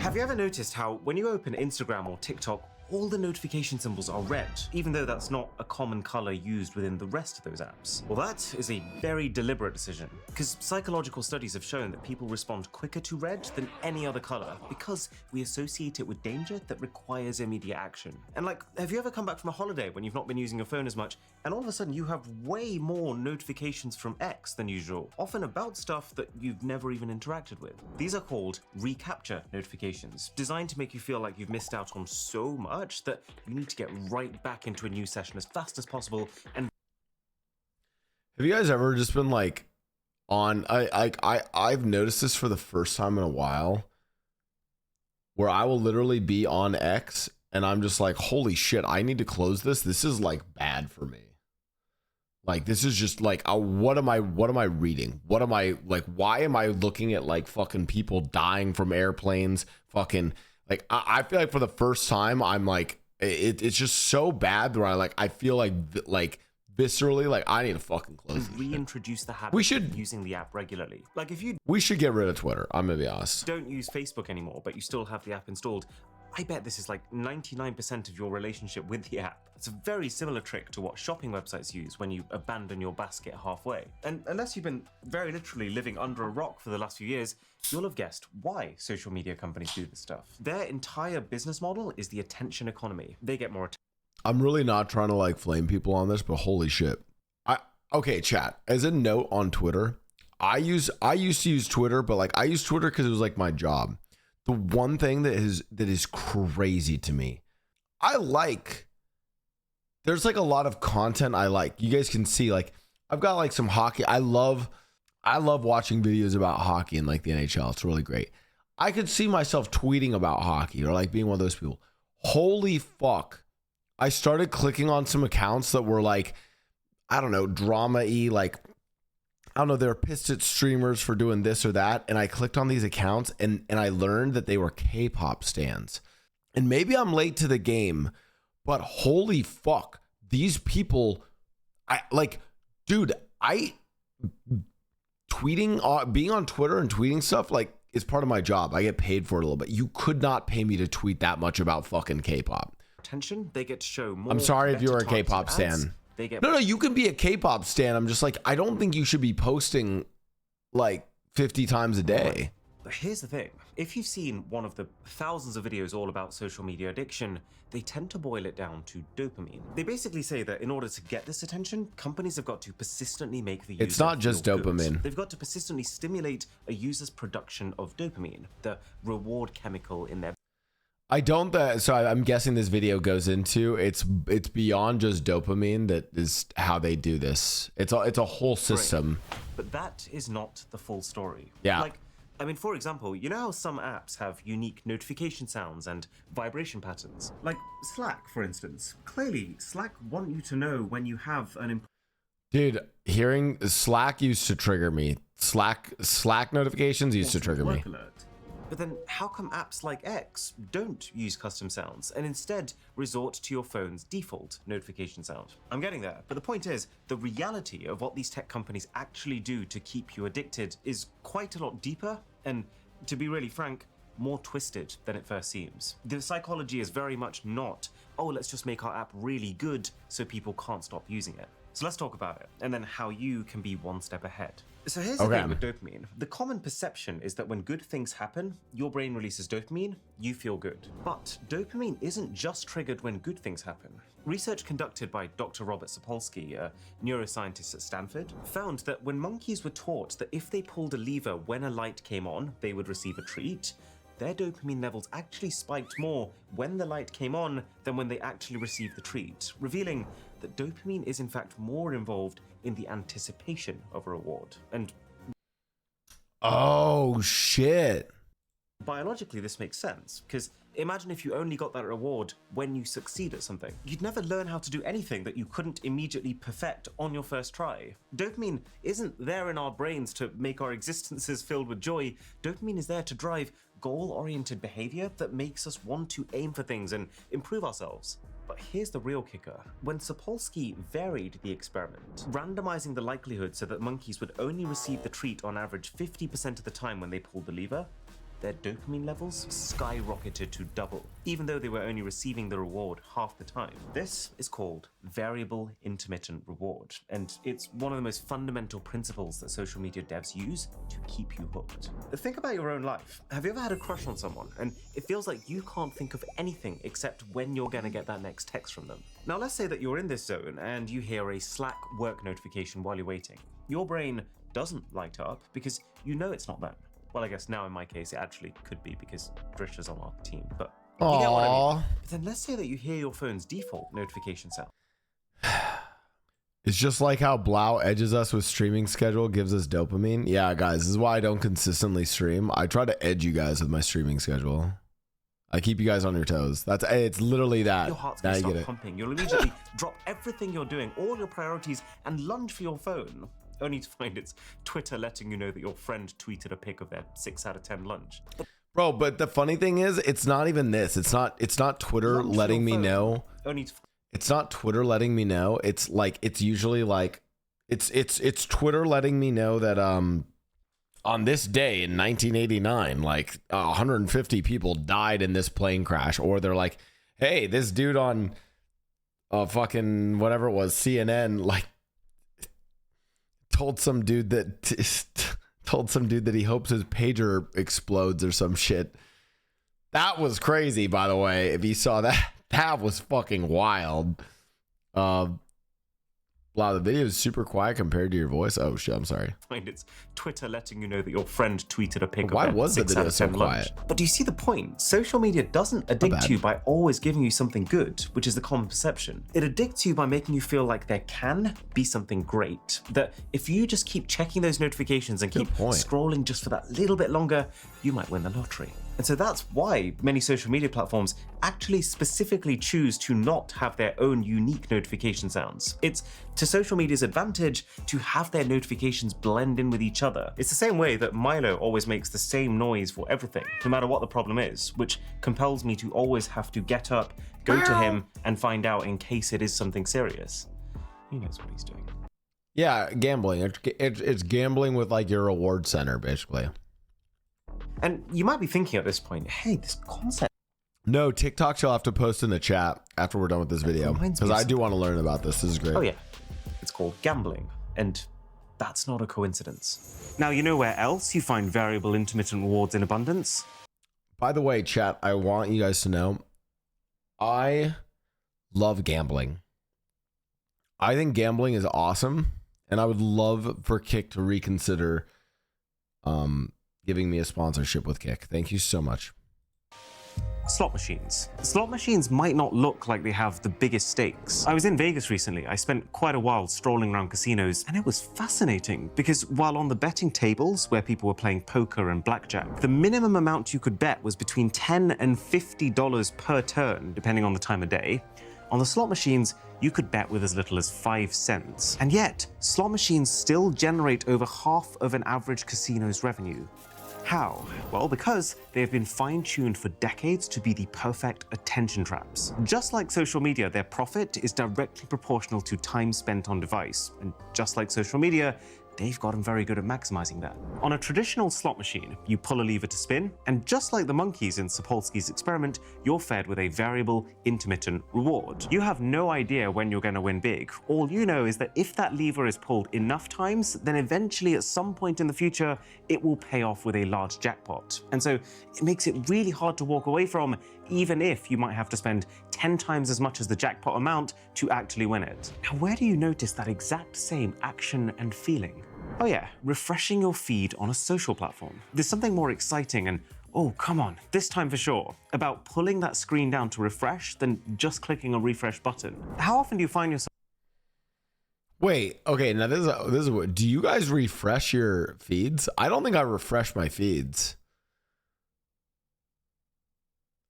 Have you ever noticed how when you open Instagram or TikTok, all the notification symbols are red, even though that's not a common color used within the rest of those apps? Well, that is a very deliberate decision, because psychological studies have shown that people respond quicker to red than any other color because we associate it with danger that requires immediate action. And like, have you ever come back from a holiday when you've not been using your phone as much, and all of a sudden you have way more notifications from X than usual, often about stuff that you've never even interacted with? These are called recapture notifications, designed to make you feel like you've missed out on so much that you need to get right back into a new session as fast as possible. And have you guys ever just been like on I've noticed this for the first time in a while, where I will literally be on X and I'm just like, holy shit, I need to close this. This is like bad for me. Like, this is just like, what am I reading? What am I like? Why am I looking at like fucking people dying from airplanes? Fucking like, I feel like for the first time, I'm like, it's just so bad where I feel like viscerally, like I need to fucking close this reintroduce shit. the habit of using the app regularly. Like, if you we should get rid of Twitter. I'm gonna be honest. Don't use Facebook anymore, but you still have the app installed, I bet this is like 99% of your relationship with the app. It's a very similar trick to what shopping websites use when you abandon your basket halfway. And unless you've been very literally living under a rock for the last few years, you'll have guessed why social media companies do this stuff. Their entire business model is the attention economy. They get more attention. I'm really not trying to like flame people on this, but holy shit. Okay, chat. As a note on Twitter, I used to use Twitter, but like I used Twitter because it was like my job. The one thing that is crazy to me, there's like a lot of content I like. You guys can see, like, I've got like some hockey. I love watching videos about hockey and like the NHL. It's really great. I could see myself tweeting about hockey or like being one of those people. Holy fuck. I started clicking on some accounts that were like, I don't know, drama-y, like, I don't know, they're pissed at streamers for doing this or that. And I clicked on these accounts and I learned that they were K-pop stans. And maybe I'm late to the game, but holy fuck, these people, being on Twitter and tweeting stuff, like, is part of my job. I get paid for it a little bit. You could not pay me to tweet that much about fucking K-pop. Attention, they get to show more. I'm sorry if you're a K-pop stan. No, you can be a K-pop stan. I'm just like, I don't think you should be posting like 50 times a day. Here's the thing. If you've seen one of the thousands of videos all about social media addiction, they tend to boil it down to dopamine. They basically say that in order to get this attention, companies have got to persistently make the user It's not just feel dopamine. Good. They've got to persistently stimulate a user's production of dopamine, the reward chemical in their So I'm guessing this video goes into it's beyond just dopamine. That is how they do this. It's a whole system. brain. But that is not the full story. Yeah. Like, I mean, for example, you know how some apps have unique notification sounds and vibration patterns? Like Slack, for instance. Clearly, Slack want you to know when you have an Dude, hearing Slack used to trigger me. Slack notifications used to trigger me. alert. But then how come apps like X don't use custom sounds and instead resort to your phone's default notification sound? I'm getting there, but the point is, the reality of what these tech companies actually do to keep you addicted is quite a lot deeper and, to be really frank, more twisted than it first seems. The psychology is very much not, oh, let's just make our app really good so people can't stop using it. So let's talk about it, and then how you can be one step ahead. So here's the thing with dopamine. The common perception is that when good things happen, your brain releases dopamine, you feel good. But dopamine isn't just triggered when good things happen. Research conducted by Dr. Robert Sapolsky, a neuroscientist at Stanford, found that when monkeys were taught that if they pulled a lever when a light came on, they would receive a treat, their dopamine levels actually spiked more when the light came on than when they actually received the treat, revealing that dopamine is in fact more involved in the anticipation of a reward. And oh shit. Biologically, this makes sense, because imagine if you only got that reward when you succeed at something. You'd never learn how to do anything that you couldn't immediately perfect on your first try. Dopamine isn't there in our brains to make our existences filled with joy. Dopamine is there to drive goal-oriented behavior that makes us want to aim for things and improve ourselves. But here's the real kicker. When Sapolsky varied the experiment, randomizing the likelihood so that monkeys would only receive the treat on average 50% of the time when they pulled the lever, their dopamine levels skyrocketed to double, even though they were only receiving the reward half the time. This is called variable intermittent reward, and it's one of the most fundamental principles that social media devs use to keep you hooked. Think about your own life. Have you ever had a crush on someone, and it feels like you can't think of anything except when you're gonna get that next text from them? Now, let's say that you're in this zone and you hear a Slack work notification while you're waiting. Your brain doesn't light up because you know it's not them. Well, I guess now in my case, it actually could be because Trisha's on our team, but you get what I mean. But then let's say that you hear your phone's default notification sound. It's just like how Blau edges us with streaming schedule, gives us dopamine. Yeah, guys, this is why I don't consistently stream. I try to edge you guys with my streaming schedule. I keep you guys on your toes. It's literally that. Your heart's gonna start pumping. You'll immediately drop everything you're doing, all your priorities, and lunge for your phone, only to find it's Twitter letting you know that your friend tweeted a pic of their 6 out of 10 lunch. Bro, but the funny thing is, it's not even this. It's not Twitter letting me know. It's not Twitter letting me know. It's like, it's usually like, it's Twitter letting me know that on this day in 1989, like 150 people died in this plane crash. Or they're like, hey, this dude on fucking whatever it was, CNN, like told some dude that he hopes his pager explodes or some shit. That was crazy, by the way. If you saw that, that was fucking wild. Wow, the video is super quiet compared to your voice. Oh shit, I'm sorry. It's Twitter letting you know that your friend tweeted a pic of Why their was the 6 video out of so 10 quiet? lunch. But do you see the point? Social media doesn't addict you by always giving you something good, which is the common perception. It addicts you by making you feel like there can be something great. That if you just keep checking those notifications and keep scrolling just for that little bit longer, you might win the lottery. And so that's why many social media platforms actually specifically choose to not have their own unique notification sounds. It's to social media's advantage to have their notifications blend in with each other. It's the same way that Milo always makes the same noise for everything, no matter what the problem is, which compels me to always have to get up, go to him, and find out in case it is something serious. He knows what he's doing. Yeah, gambling. It's gambling with like your reward center, basically. And you might be thinking at this point, hey, this concept. No, TikTok shall have to post in the chat after we're done with this video, because I do want to learn about this. This is great. Oh yeah, it's called gambling, and that's not a coincidence. Now, you know where else you find variable intermittent rewards in abundance? By the way, chat, I want you guys to know, I love gambling. I think gambling is awesome, and I would love for Kick to reconsider giving me a sponsorship with Kick. Thank you so much. Slot machines. Slot machines might not look like they have the biggest stakes. I was in Vegas recently. I spent quite a while strolling around casinos, and it was fascinating because while on the betting tables where people were playing poker and blackjack, the minimum amount you could bet was between $10 and $50 per turn, depending on the time of day. On the slot machines, you could bet with as little as 5 cents. And yet, slot machines still generate over half of an average casino's revenue. How? Well, because they have been fine-tuned for decades to be the perfect attention traps. Just like social media, their profit is directly proportional to time spent on device. And just like social media, they've gotten very good at maximizing that. On a traditional slot machine, you pull a lever to spin, and just like the monkeys in Sapolsky's experiment, you're fed with a variable intermittent reward. You have no idea when you're going to win big. All you know is that if that lever is pulled enough times, then eventually at some point in the future, it will pay off with a large jackpot. And so it makes it really hard to walk away from, even if you might have to spend 10 times as much as the jackpot amount to actually win it. Now, where do you notice that exact same action and feeling? Oh yeah, refreshing your feed on a social platform. There's something more exciting and, oh, come on, this time for sure, about pulling that screen down to refresh than just clicking a refresh button. How often do you find yourself... Wait, okay, now this is what, do you guys refresh your feeds? I don't think I refresh my feeds.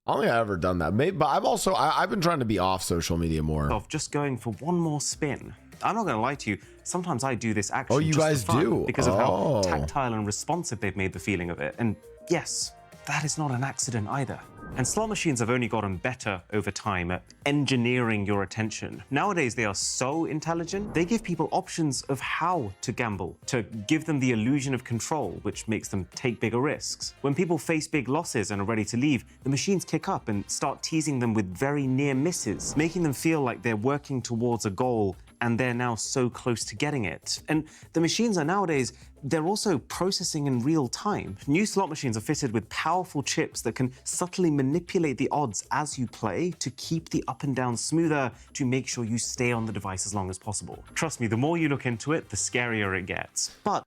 I don't think I've ever done that. Maybe, but I've been trying to be off social media more. ...of just going for one more spin. I'm not going to lie to you, sometimes I do this actually. Oh, you guys do? Because of how tactile and responsive they've made the feeling of it. And yes, that is not an accident either. And slot machines have only gotten better over time at engineering your attention. Nowadays, they are so intelligent, they give people options of how to gamble, to give them the illusion of control, which makes them take bigger risks. When people face big losses and are ready to leave, the machines kick up and start teasing them with very near misses, making them feel like they're working towards a goal and they're now so close to getting it. And the machines are nowadays, they're also processing in real time. New slot machines are fitted with powerful chips that can subtly manipulate the odds as you play to keep the up and down smoother, to make sure you stay on the device as long as possible. Trust me, the more you look into it, the scarier it gets. But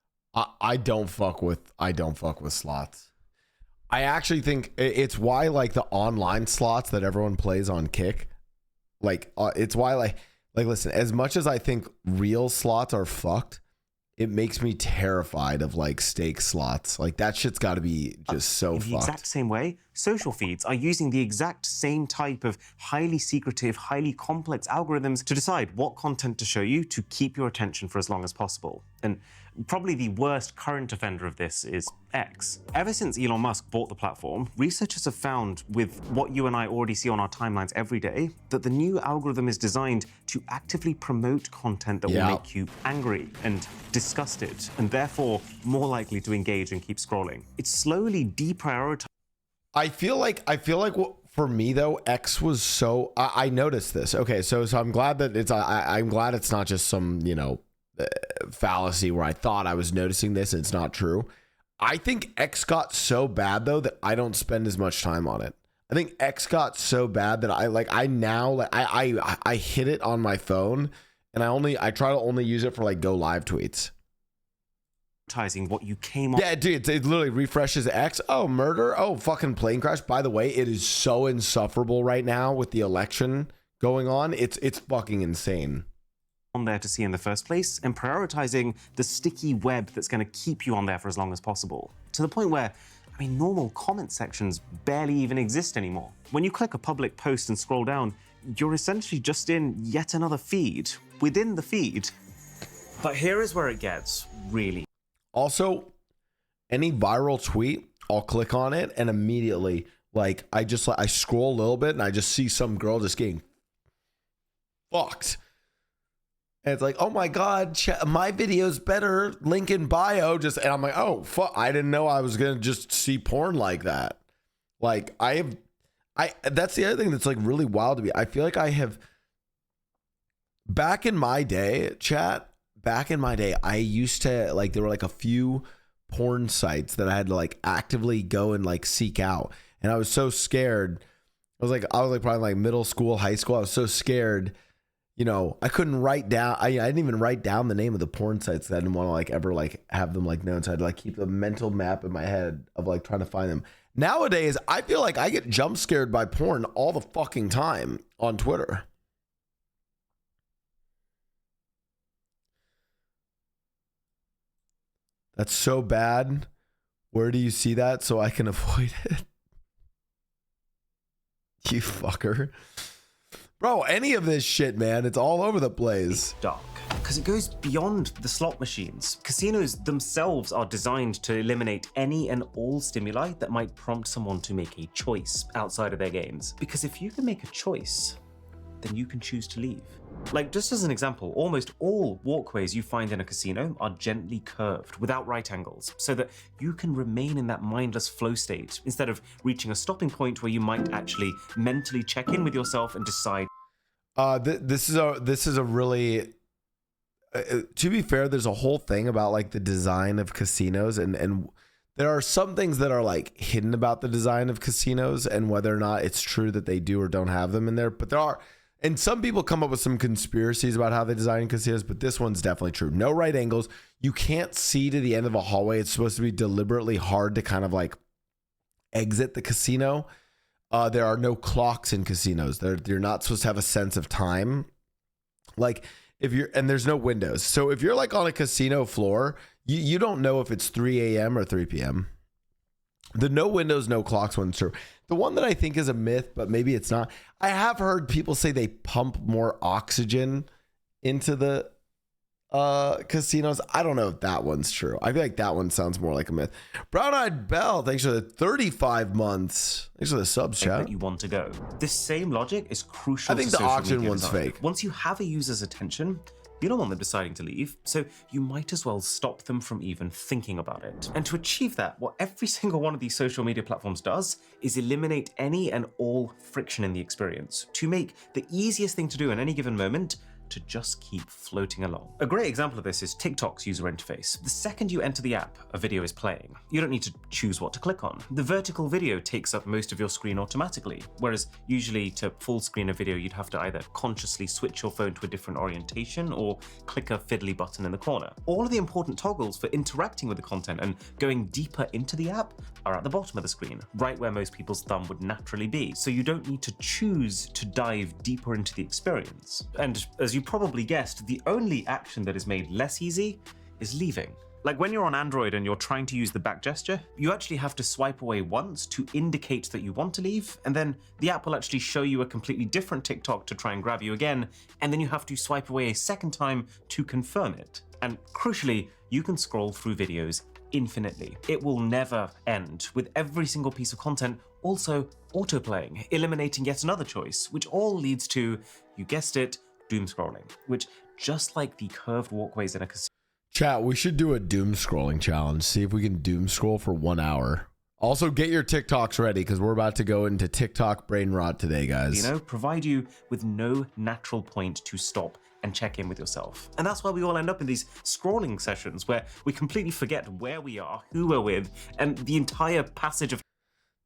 I don't fuck with slots. I actually think it's why like the online slots that everyone plays on Kick, like it's why like listen, as much as I think real slots are fucked, it makes me terrified of like stake slots. Like that shit's got to be just so in fucked. the exact same way, social feeds are using the exact same type of highly secretive, highly complex algorithms to decide what content to show you to keep your attention for as long as possible. And probably the worst current offender of this is X. Ever since Elon Musk bought the platform, researchers have found, with what you and I already see on our timelines every day, that the new algorithm is designed to actively promote content that will make you angry and disgusted, and therefore more likely to engage and keep scrolling. It's slowly deprioritizing. I feel like for me though, X was so I noticed this. Okay, so I'm glad that I'm glad it's not just some, you know, fallacy where I thought I was noticing this and it's not true. I think X got so bad though that I don't spend as much time on it. I think X got so bad that I hit it on my phone and I try to only use it for like go live tweets. What you came on. Yeah, dude, it literally refreshes X. Oh, murder. Oh, fucking plane crash. By the way, it is so insufferable right now with the election going on. It's fucking insane. On there to see in the first place, and prioritizing the sticky web that's going to keep you on there for as long as possible, to the point where, I mean, normal comment sections barely even exist anymore. When you click a public post and scroll down, you're essentially just in yet another feed within the feed. But here is where it gets really. Also, any viral tweet, I'll click on it and immediately, like, I scroll a little bit and I just see some girl just getting fucked. And it's like, oh my God, my video's better, link in bio. And I'm like, oh, fuck, I didn't know I was going to just see porn like that. Like, that's the other thing that's like really wild to me. I feel like I have, back in my day, I used to, like, there were like a few porn sites that I had to like actively go and like seek out. And I was so scared. I was like probably like middle school, high school. I was so scared. You know, I couldn't write down. I didn't even write down the name of the porn sites. I didn't want to like ever like have them like known. So I had to like keep a mental map in my head of like trying to find them. Nowadays, I feel like I get jump scared by porn all the fucking time on Twitter. That's so bad. Where do you see that so I can avoid it? You fucker. Bro, any of this shit, man, it's all over the place. Dark. Because it goes beyond the slot machines. Casinos themselves are designed to eliminate any and all stimuli that might prompt someone to make a choice outside of their games. Because if you can make a choice, then you can choose to leave. Like, just as an example, almost all walkways you find in a casino are gently curved without right angles, so that you can remain in that mindless flow state instead of reaching a stopping point where you might actually mentally check in with yourself and decide. This is a really, to be fair, there's a whole thing about like the design of casinos, and there are some things that are like hidden about the design of casinos and whether or not it's true that they do or don't have them in there. But there are. And some people come up with some conspiracies about how they design casinos, but this one's definitely true. No right angles. You can't see to the end of a hallway. It's supposed to be deliberately hard to kind of like exit the casino. There are no clocks in casinos. You're not supposed to have a sense of time. Like and there's no windows. So if you're like on a casino floor, you don't know if it's 3 a.m. or 3 p.m. The no windows, no clocks one's true. The one that I think is a myth, but maybe it's not. I have heard people say they pump more oxygen into the Casinos. I don't know if that one's true. I feel like that one sounds more like a myth. Brown Eyed Bell, thanks for the 35 months. Thanks for the subs, chat. That you want to go. This same logic is crucial. I think to the social auction media one's design. fake. Once you have a user's attention, you don't want them deciding to leave, so you might as well stop them from even thinking about it. And to achieve that, what every single one of these social media platforms does is eliminate any and all friction in the experience to make the easiest thing to do in any given moment to just keep floating along. A great example of this is TikTok's user interface. The second you enter the app, a video is playing. You don't need to choose what to click on. The vertical video takes up most of your screen automatically, whereas usually to full screen a video, you'd have to either consciously switch your phone to a different orientation or click a fiddly button in the corner. All of the important toggles for interacting with the content and going deeper into the app are at the bottom of the screen, right where most people's thumb would naturally be. So you don't need to choose to dive deeper into the experience. And as you probably guessed, the only action that is made less easy is leaving. Like when you're on Android and you're trying to use the back gesture, you actually have to swipe away once to indicate that you want to leave, and then the app will actually show you a completely different TikTok to try and grab you again, and then you have to swipe away a second time to confirm it. And crucially, you can scroll through videos infinitely. It will never end, with every single piece of content also autoplaying, eliminating yet another choice, which all leads to, you guessed it, doom scrolling, which, just like the curved walkways in a casino. Chat, we should do a doom scrolling challenge. See if we can doom scroll for 1 hour. Also, get your TikToks ready because we're about to go into TikTok brain rot today, guys. Provide you with no natural point to stop and check in with yourself. And that's why we all end up in these scrolling sessions where we completely forget where we are, who we're with, and the entire passage of.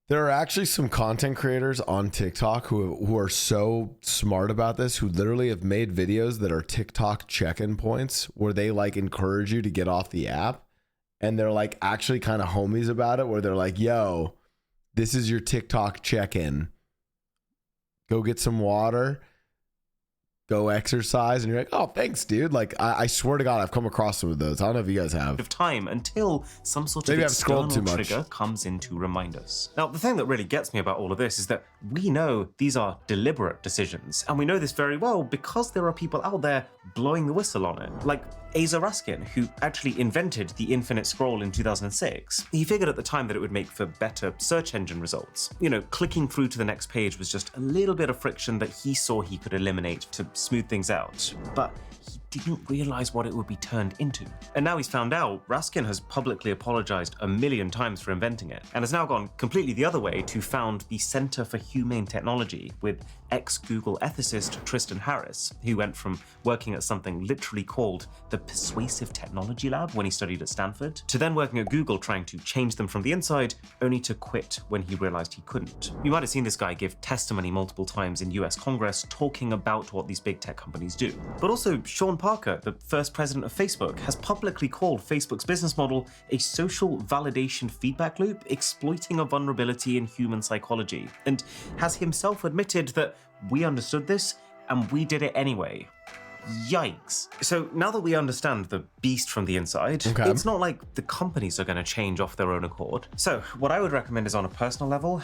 There are actually some content creators on TikTok who are so smart about this, who literally have made videos that are TikTok check-in points where they like encourage you to get off the app. And they're like actually kind of homies about it, where they're like, yo, this is your TikTok check-in. Go get some water. Go exercise. And you're like, oh, thanks, dude. Like, I swear to God, I've come across some of those. I don't know if you guys have. Of time until some sort Maybe of I've scrolled external too much. trigger comes in to remind us. Now, the thing that really gets me about all of this is that we know these are deliberate decisions, and we know this very well because there are people out there blowing the whistle on it. Like Asa Raskin, who actually invented the infinite scroll in 2006. He figured at the time that it would make for better search engine results. Clicking through to the next page was just a little bit of friction that he saw he could eliminate to smooth things out. But he didn't realize what it would be turned into. And now he's found out, Raskin has publicly apologized 1,000,000 times for inventing it, and has now gone completely the other way to found the Center for Humane Technology with ex-Google ethicist Tristan Harris, who went from working at something literally called the Persuasive Technology Lab when he studied at Stanford, to then working at Google trying to change them from the inside, only to quit when he realized he couldn't. You might have seen this guy give testimony multiple times in US Congress talking about what these big tech companies do. But also, Sean Parker, the first president of Facebook, has publicly called Facebook's business model a social validation feedback loop exploiting a vulnerability in human psychology, and has himself admitted that we understood this and we did it anyway. Yikes. So now that we understand the beast from the inside, It's not like the companies are going to change off their own accord. So what I would recommend is, on a personal level,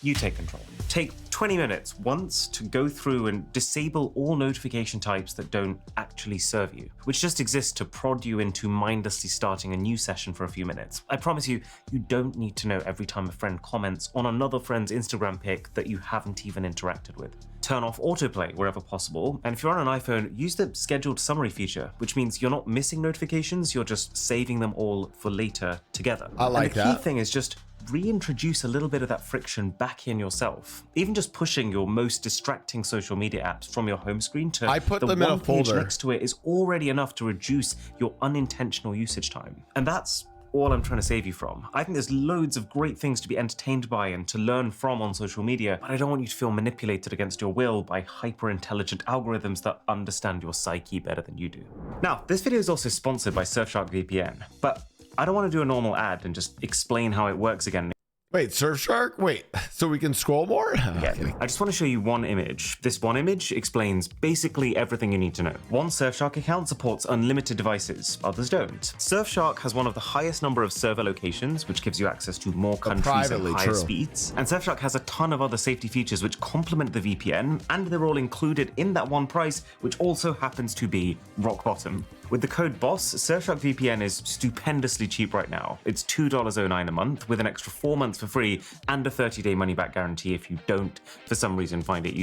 you take control. Take 20 minutes once to go through and disable all notification types that don't actually serve you, which just exist to prod you into mindlessly starting a new session for a few minutes. I promise you, you don't need to know every time a friend comments on another friend's Instagram pic that you haven't even interacted with. Turn off autoplay wherever possible, and if you're on an iPhone, use the scheduled summary feature, which means you're not missing notifications, you're just saving them all for later together. I like and the that. key thing is just reintroduce a little bit of that friction back in yourself. Even just pushing your most distracting social media apps from your home screen to I put the them in a one page folder. next to it is already enough to reduce your unintentional usage time. And that's all I'm trying to save you from. I think there's loads of great things to be entertained by and to learn from on social media, but I don't want you to feel manipulated against your will by hyper-intelligent algorithms that understand your psyche better than you do. Now, this video is also sponsored by Surfshark VPN, but I don't want to do a normal ad and just explain how it works again. Wait, Surfshark? Wait, so we can scroll more? Again. I just want to show you one image. This one image explains basically everything you need to know. One Surfshark account supports unlimited devices, others don't. Surfshark has one of the highest number of server locations, which gives you access to more countries and privately, higher true. speeds. And Surfshark has a ton of other safety features which complement the VPN, and they're all included in that one price, which also happens to be rock bottom. With the code BOSS, Surfshark VPN is stupendously cheap right now. It's $2.09 a month with an extra 4 months for free and a 30-day money-back guarantee if you don't, for some reason, find it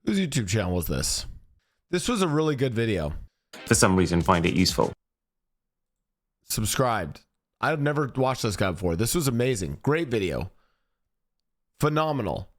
Whose YouTube channel was this? This was a really good video. useful. Subscribed. I've never watched this guy before. This was amazing. Great video. Phenomenal.